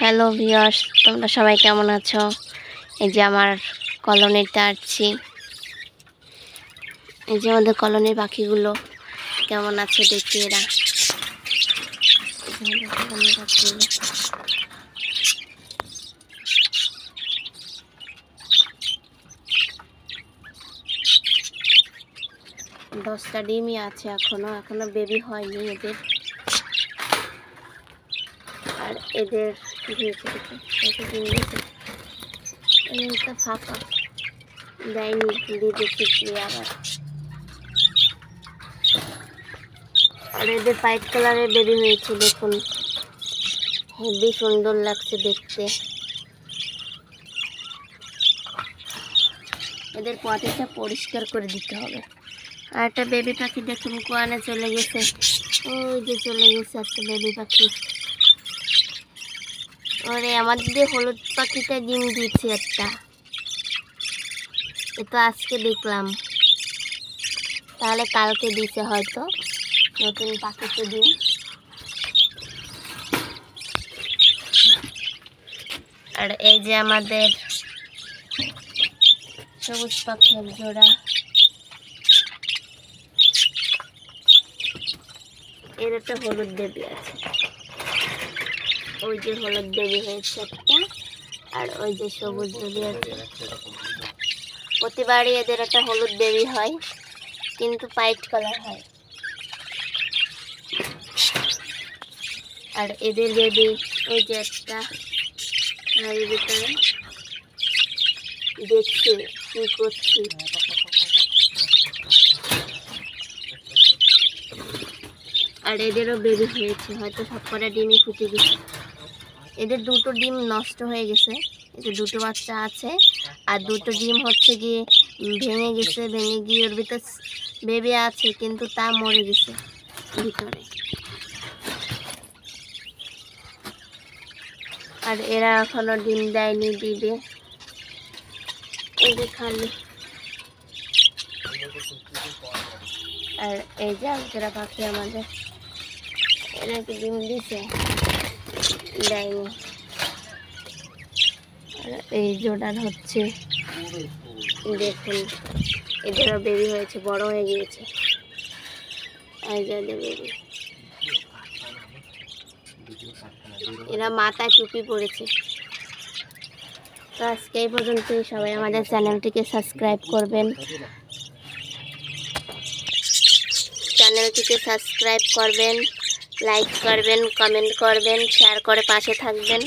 Hello viewers, তোমরা সবাই কেমন আছো? এই যে আমার কলোনিতে আসছি। এই যে আমাদের কলোনির পাখিগুলো কেমন আছে দেখি। এরা এই যে আমাদের কলোনির পাখিগুলো। 10টা ডিমই আছে, এখনো বেবি হয়নি এদের। আর এদের ডিম দিয়েছে, এটা ফাঁকা দেয়নি, দিয়ে দিচ্ছি আবার। আর এদের হোয়াইট কালারের বেবি হয়েছে, দেখুন হেবি সুন্দর লাগছে দেখতে। এদের পটিটা পরিষ্কার করে দিতে হবে। আর একটা বেবি পাখি দেখুন কোয়ানে চলে গেছে, ওই যে চলে গেছে একটা বেবি পাখি। ওরে আমাদের হলুদ পাখিটা ডিম দিয়েছে একটা, এটা আজকে দেখলাম, তাহলে কালকে দিছে হয়তো নতুন পাখিতে ডিম। আর এই যে আমাদের সবুজ পাখির জোড়া, এর একটা হলুদ বেবি আছে, ওই যে হলুদ বেবি হয়েছে একটা, আর ওই যে সবুজ বেবি আছে। প্রতিবারই এদের একটা হলুদ বেবি হয়, কিন্তু হোয়াইট কালার হয়। আর এদের বেবি ওই যে একটা হাড়ির ভিতরে দেখছি কি করছি। আর এদেরও বেবি হয়েছে, হয়তো সবকটা ডিমই ফুটে গেছে। এদের দুটো ডিম নষ্ট হয়ে গেছে, এদের দুটো বাচ্চা আছে, আর দুটো ডিম হচ্ছে গিয়ে ভেঙে গেছে, ভেঙে গিয়ে ওর ভিতরে বেবি আছে কিন্তু তা মরে গেছে ভিতরে। আর এরা এখনো ডিম দেয়নি, দিবে। এই যে খালি। আর এই যে আজকেরা পাখি আমাদের, এরা কি ডিম দিছে? দেয়নি। আর এই জোড়ার হচ্ছে দেখুন, এদেরও বেবি হয়েছে, বড় হয়ে গিয়েছে। এই যে বেবি, এরা মাথায় টুপি পরেছে। তো আজকে এই পর্যন্তই, সবাই আমাদের চ্যানেলটিকে সাবস্ক্রাইব করবেন, লাইক করবেন, কমেন্ট করবেন, শেয়ার করে পাশে থাকবেন।